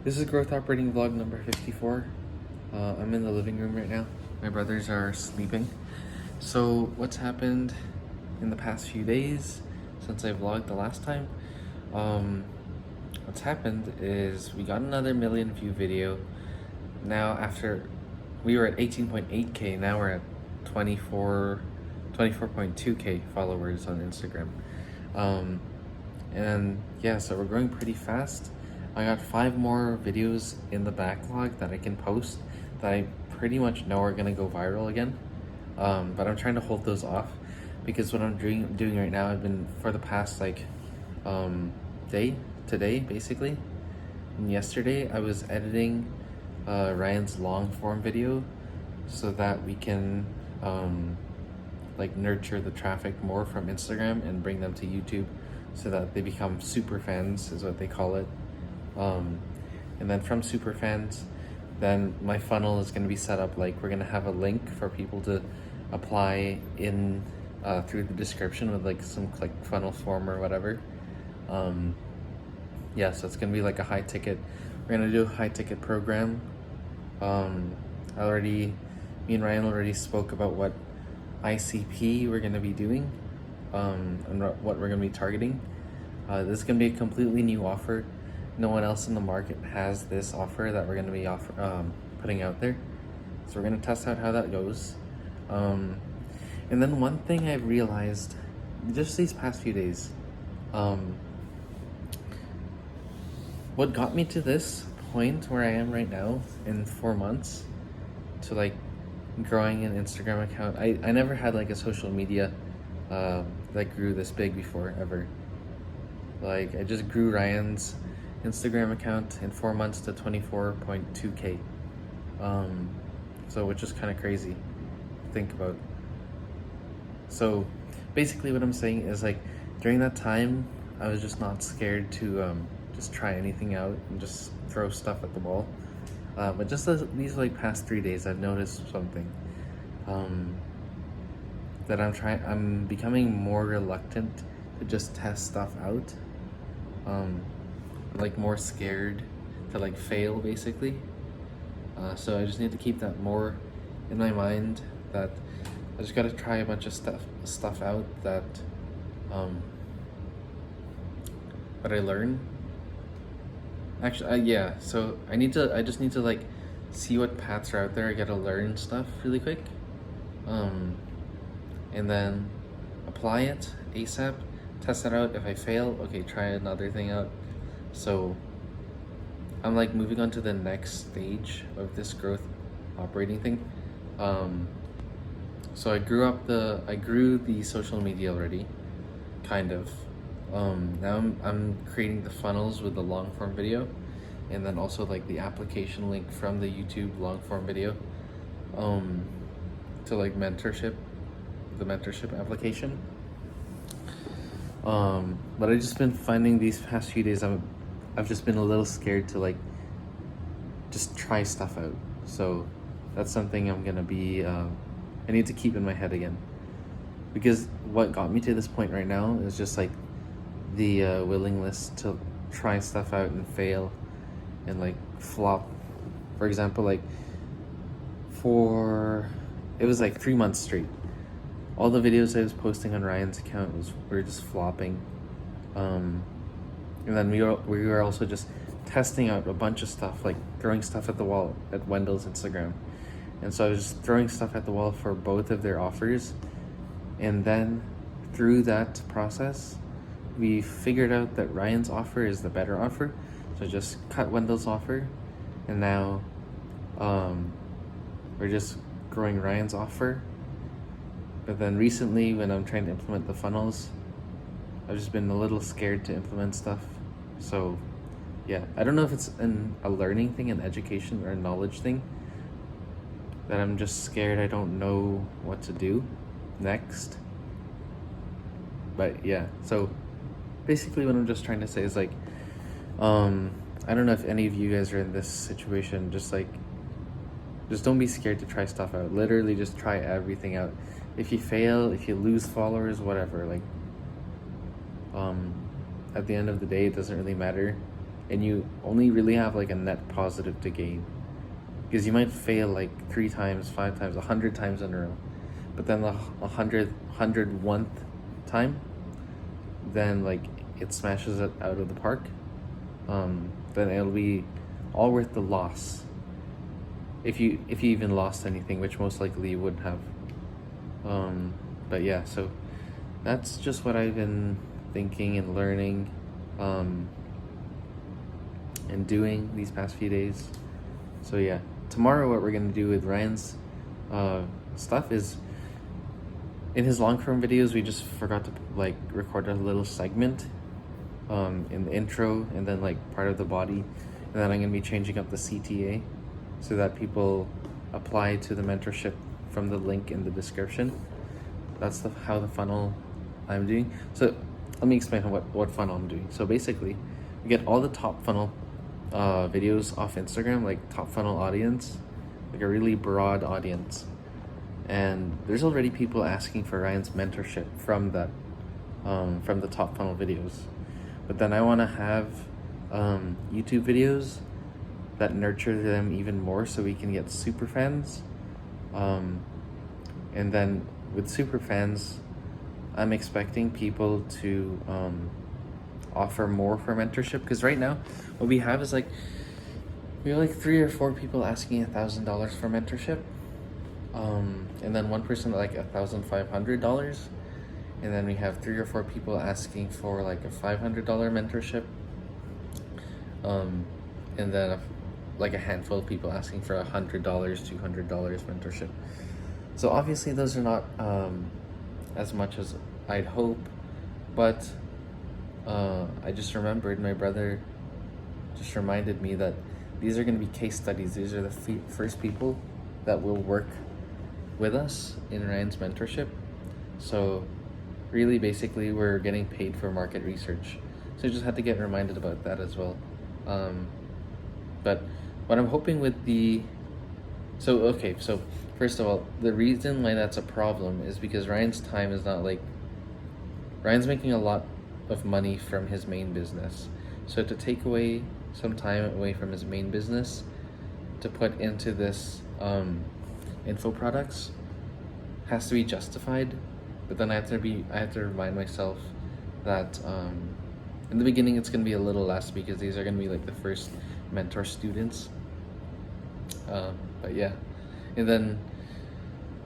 This is Growth Operating Vlog number 54. I'm in the living room right now. My brothers are sleeping. So what's happened in the past few days since I vlogged the last time? What's happened is we got another million view video. Now after we were at 18.8K, now we're at 24.2K followers on Instagram. And yeah, so we're growing pretty fast. I got 5 more videos in the backlog that I can post that I pretty much know are gonna go viral again. But I'm trying to hold those off because what I'm doing right now, I've been for the past today basically, and yesterday I was editing Ryan's long form video so that we can nurture the traffic more from Instagram and bring them to YouTube so that they become super fans is what they call it. And then from super fans, then my funnel is going to be set up like we're going to have a link for people to apply in through the description with like some funnel form or whatever. Yeah, so it's going to be like a high ticket. We're going to do a high ticket program. Me and Ryan already spoke about what ICP we're going to be doing and what we're going to be targeting. This is going to be a completely new offer. No one else in the market has this offer that we're going to be putting out there. So we're going to test out how that goes. And then one thing I've realized just these past few days, what got me to this point where I am right now in 4 months to like growing an Instagram account. I never had like a social media that grew this big before, ever. Like I just grew Ryan's Instagram account in 4 months to 24.2K. So which is kind of crazy to think about. So basically what I'm saying is like during that time I was just not scared to just try anything out and just throw stuff at the wall. But just these like past 3 days I've noticed something that I'm becoming more reluctant to just test stuff out. Like more scared to like fail basically. So I just need to keep that more in my mind, that I just gotta try a bunch of stuff out that I learn. Actually, yeah. So I just need to like see what paths are out there. I gotta learn stuff really quick, and then apply it ASAP. Test it out. If I fail, okay, try another thing out. So I'm like moving on to the next stage of this growth operating thing. So I grew the social media already, kind of. Now I'm creating the funnels with the long form video, and then also like the application link from the YouTube long form video, to like the mentorship application. But I've just been finding these past few days I've just been a little scared to like just try stuff out. So that's something I'm gonna be I need to keep in my head again, because what got me to this point right now is just like the willingness to try stuff out and fail and like flop. For example, like it was like 3 months straight, all the videos I was posting on Ryan's account were just flopping. And then we were also just testing out a bunch of stuff, like throwing stuff at the wall at Wendell's Instagram. And so I was just throwing stuff at the wall for both of their offers. And then through that process, we figured out that Ryan's offer is the better offer. So I just cut Wendell's offer. And now we're just growing Ryan's offer. But then recently when I'm trying to implement the funnels, I've just been a little scared to implement stuff. So yeah, I don't know if it's a learning thing, an education or a knowledge thing, that I'm just scared I don't know what to do next. But yeah, so basically what I'm just trying to say is like, I don't know if any of you guys are in this situation, just don't be scared to try stuff out. Literally just try everything out. If you fail, if you lose followers, whatever, like at the end of the day it doesn't really matter. and you only really have like a net positive to gain, because you might fail like 3 times, 5 times, 100 times in a row, but then the 101th time, then like it smashes it out of the park. Then it'll be all worth the loss, if you even lost anything, which most likely you wouldn't have. But yeah, so that's just what I've been thinking and learning, and doing these past few days. So yeah, tomorrow what we're gonna do with Ryan's stuff is, in his long form videos, we just forgot to like record a little segment in the intro, and then like part of the body, and then I'm gonna be changing up the CTA so that people apply to the mentorship from the link in the description. That's how the funnel I'm doing. So let me explain what funnel I'm doing. So basically, we get all the top funnel videos off Instagram, like top funnel audience, like a really broad audience. And there's already people asking for Ryan's mentorship from that, from the top funnel videos. But then I want to have YouTube videos that nurture them even more, so we can get super fans. And then with super fans, I'm expecting people to offer more for mentorship, because right now what we have is like, we have like 3 or 4 people asking $1,000 for mentorship, and then one person like $1,500, and then we have 3 or 4 people asking for like a $500 mentorship, and then like a handful of people asking for $100, $200 mentorship. So obviously those are not as much as I'd hope, but I just remembered, my brother just reminded me that these are going to be case studies. These are the first people that will work with us in Ryan's mentorship. So really, basically, we're getting paid for market research. So I just had to get reminded about that as well. But what I'm hoping with so first of all, the reason why that's a problem is because Ryan's time is not like, Ryan's making a lot of money from his main business. So to take away some time away from his main business to put into this info products has to be justified. But then I have to remind myself that in the beginning it's gonna be a little less, because these are gonna be like the first mentor students. But yeah, and then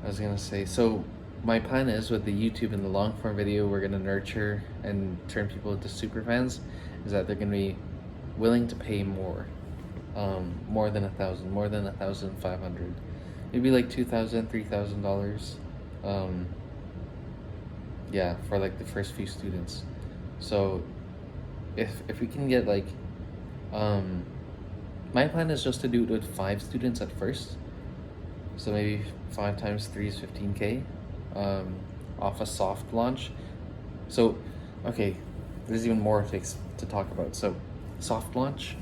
I was gonna say, so my plan is, with the YouTube and the long form video, we're gonna nurture and turn people into super fans, is that they're gonna be willing to pay more, more than $1,000, more than $1,500, maybe like $2,000, $3,000, yeah, for like the first few students. So if we can get like, my plan is just to do it with 5 students at first. So maybe 5 times 3 is 15K, off a soft launch. So, okay, there's even more things to talk about. So, soft launch.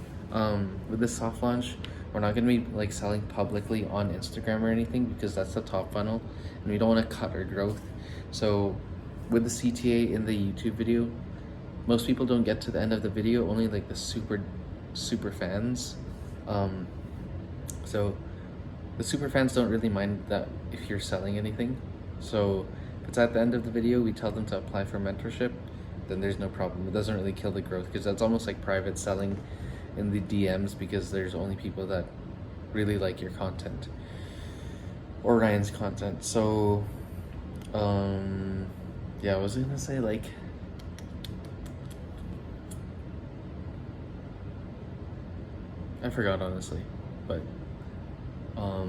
With this soft launch, we're not gonna be like selling publicly on Instagram or anything, because that's the top funnel, and we don't want to cut our growth. So, with the CTA in the YouTube video, most people don't get to the end of the video. Only like the super fans. So the super fans don't really mind that if you're selling anything. So if it's at the end of the video, we tell them to apply for mentorship, then there's no problem. It doesn't really kill the growth, because that's almost like private selling in the DMs, because there's only people that really like your content or Ryan's content. So yeah, I was gonna say, like, I forgot honestly, but I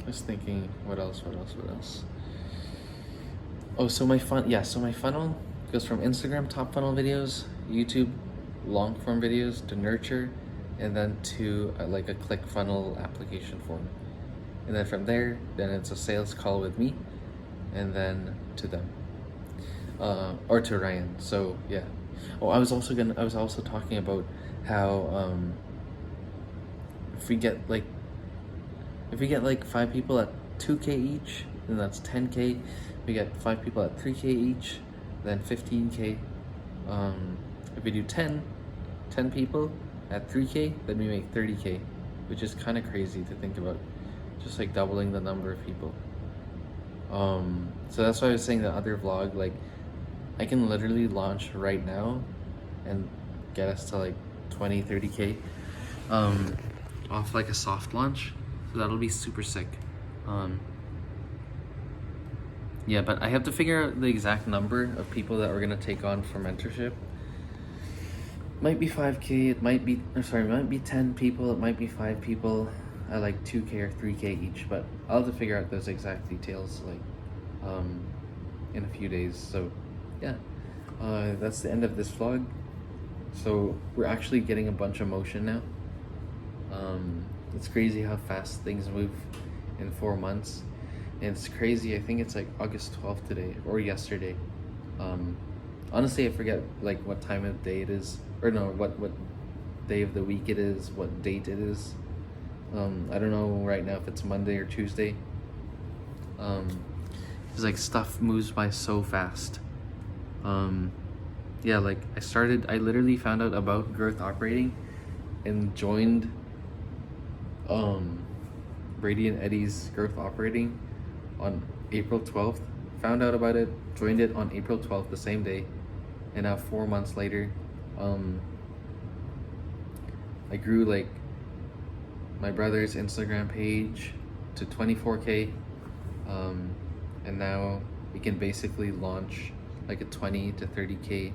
was thinking, what else? Oh, so my funnel goes from Instagram top funnel videos, YouTube long form videos, to nurture, and then to like a ClickFunnels application form, and then from there, then it's a sales call with me, and then to them, or to Ryan. So yeah. Oh, I was also talking about how if we get like 5 people at 2K each, then that's 10K. We get 5 people at 3K each, then 15K. If we do 10 people at 3K, then we make 30K, which is kind of crazy to think about. Just like doubling the number of people. So that's why I was saying the other vlog, like I can literally launch right now and get us to like 20-30K off like a soft launch. So that'll be super sick. Yeah, but I have to figure out the exact number of people that we're gonna take on for mentorship. Might be 5K, it might be 10 people, it might be 5 people at like 2K or 3K each, but I'll have to figure out those exact details like in a few days. So yeah, that's the end of this vlog. So we're actually getting a bunch of motion now. It's crazy how fast things move in 4 months. And it's crazy, I think it's like August 12th today or yesterday. Honestly, I forget like what time of day it is, or no, what day of the week it is, what date it is. I don't know right now if it's Monday or Tuesday. It's like stuff moves by so fast. Yeah, like I literally found out about growth operating and joined Brady and Eddie's growth operating on April 12th. Found out about it, joined it on April 12th, the same day, and now 4 months later, I grew like my brother's Instagram page to 24K, and now we can basically launch like a 20 to 30K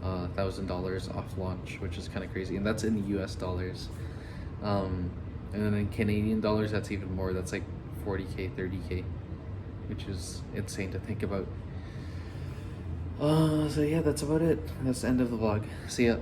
$1,000 off launch, which is kind of crazy, and that's in US dollars. And then in Canadian dollars, that's even more. That's like 40K, 30K, which is insane to think about. So yeah, that's about it. That's the end of the vlog. See ya.